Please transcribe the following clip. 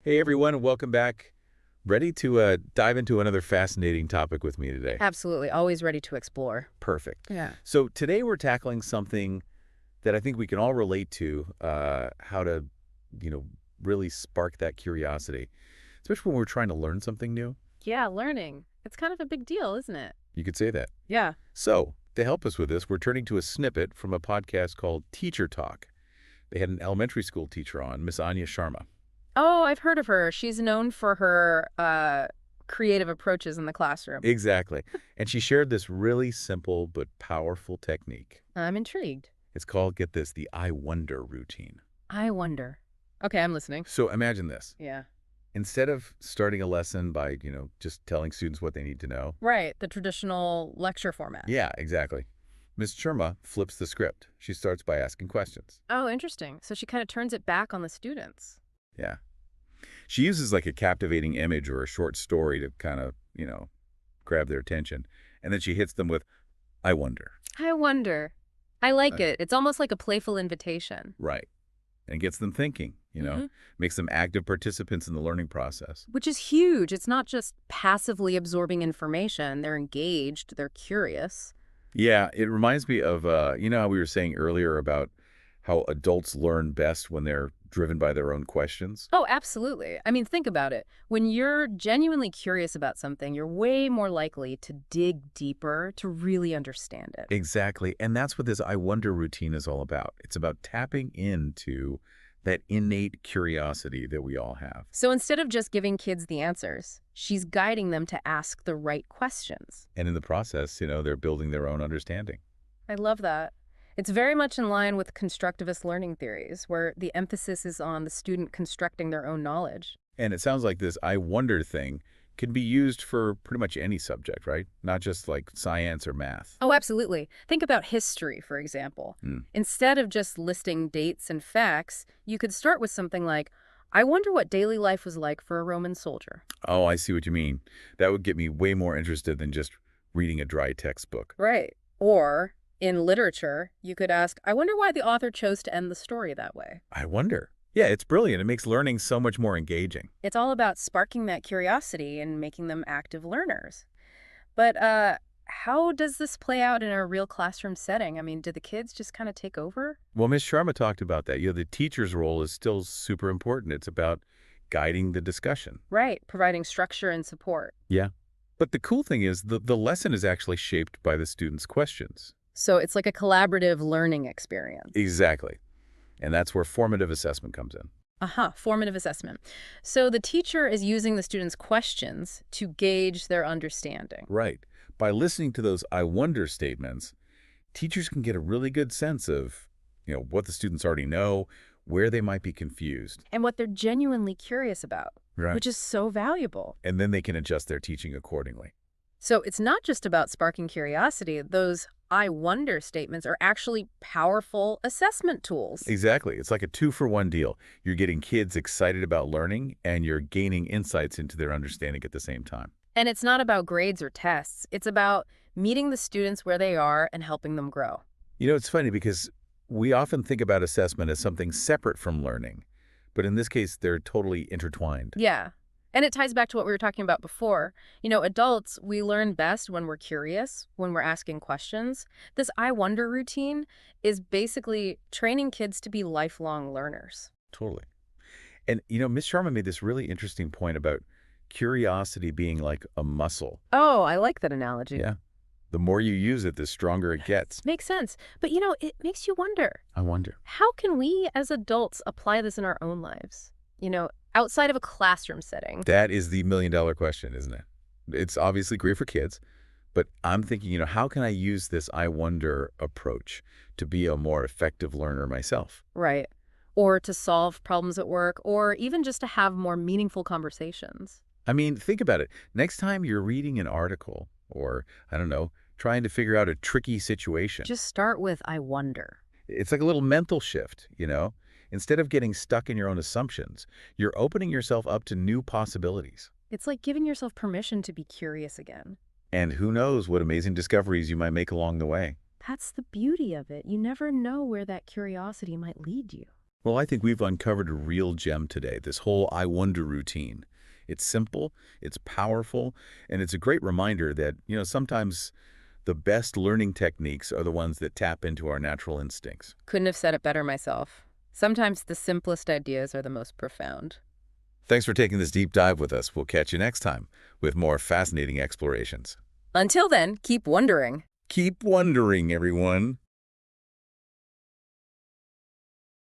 Hey everyone, welcome back. Ready to dive into another fascinating topic with me today? Absolutely. Always ready to explore. Perfect. Yeah. So today we're tackling something that I think we can all relate to, how to, you know, really spark that curiosity, especially when we're trying to learn something new. Yeah, learning. It's kind of a big deal, isn't it? You could say that. Yeah. So to help us with this, we're turning to a snippet from a podcast called Teacher Talk. They had an elementary school teacher on, Miss Anya Sharma. Oh, I've heard of her. She's known for her creative approaches in the classroom. Exactly. And she shared this really simple but powerful technique. I'm intrigued. It's called, get this, the I wonder routine. I wonder. Okay, I'm listening. So imagine this. Yeah. Instead of starting a lesson by, just telling students what they need to know. Right. The traditional lecture format. Yeah, exactly. Ms. Sharma flips the script. She starts by asking questions. Oh, interesting. So she kind of turns it back on the students. Yeah. She uses like a captivating image or a short story to kind of, grab their attention. And then she hits them with, I wonder. I wonder. I like Uh, it. It's almost like a playful invitation. right. And gets them thinking, Mhm. makes them active participants in the learning process. Which is huge. It's not just passively absorbing information. They're engaged. They're curious. Yeah, it reminds me of, how we were saying earlier about how adults learn best when they're driven by their own questions? Oh, absolutely. I mean, think about it. When you're genuinely curious about something, you're way more likely to dig deeper to really understand it. Exactly. And that's what this I wonder routine is all about. It's about tapping into that innate curiosity that we all have. So instead of just giving kids the answers, she's guiding them to ask the right questions. And in the process, they're building their own understanding. I love that. It's very much in line with constructivist learning theories, where the emphasis is on the student constructing their own knowledge. And it sounds like this I wonder thing can be used for pretty much any subject, right? Not just like science or math. Oh, absolutely. Think about history, for example. Hmm. Instead of just listing dates and facts, you could start with something like, I wonder what daily life was like for a Roman soldier. Oh, I see what you mean. That would get me way more interested than just reading a dry textbook. Right. Or in literature, you could ask, I wonder why the author chose to end the story that way. I wonder. Yeah, it's brilliant. It makes learning so much more engaging. It's all about sparking that curiosity and making them active learners. But how does this play out in a real classroom setting? I mean, do the kids just kind of take over? Well, Ms. Sharma talked about that. The teacher's role is still super important. It's about guiding the discussion. Right, providing structure and support. Yeah. But the cool thing is the lesson is actually shaped by the students' questions. So it's like a collaborative learning experience. Exactly. And that's where formative assessment comes in. Aha, formative assessment. So the teacher is using the students' questions to gauge their understanding. Right. By listening to those I wonder statements, teachers can get a really good sense of, what the students already know, where they might be confused. And what they're genuinely curious about, Right. which is so valuable. And then they can adjust their teaching accordingly. So it's not just about sparking curiosity. Those I wonder statements are actually powerful assessment tools. Exactly. It's like a two-for-one deal. You're getting kids excited about learning, and you're gaining insights into their understanding at the same time. And it's not about grades or tests. It's about meeting the students where they are and helping them grow. It's funny because we often think about assessment as something separate from learning, but in this case, they're totally intertwined. Yeah. And it ties back to what we were talking about before. Adults, we learn best when we're curious, when we're asking questions. This I wonder routine is basically training kids to be lifelong learners. Totally. And, Ms. Sharma made this really interesting point about curiosity being like a muscle. Oh, I like that analogy. Yeah. The more you use it, the stronger it gets. Makes sense. But, it makes you wonder, I wonder. how can we as adults apply this in our own lives? Outside of a classroom setting. That is the million-dollar question, isn't it? It's obviously great for kids, but I'm thinking, how can I use this I wonder approach to be a more effective learner myself? Right. Or to solve problems at work, or even just to have more meaningful conversations. I mean, think about it. Next time you're reading an article or, I don't know, trying to figure out a tricky situation, Just start with I wonder. it's like a little mental shift. Instead of getting stuck in your own assumptions, you're opening yourself up to new possibilities. It's like giving yourself permission to be curious again. And who knows what amazing discoveries you might make along the way. That's the beauty of it. You never know where that curiosity might lead you. Well, I think we've uncovered a real gem today, this whole I wonder routine. It's simple, it's powerful, and it's a great reminder that, sometimes the best learning techniques are the ones that tap into our natural instincts. Couldn't have said it better myself. Sometimes the simplest ideas are the most profound. Thanks for taking this deep dive with us. We'll catch you next time with more fascinating explorations. Until then, keep wondering. Keep wondering, everyone.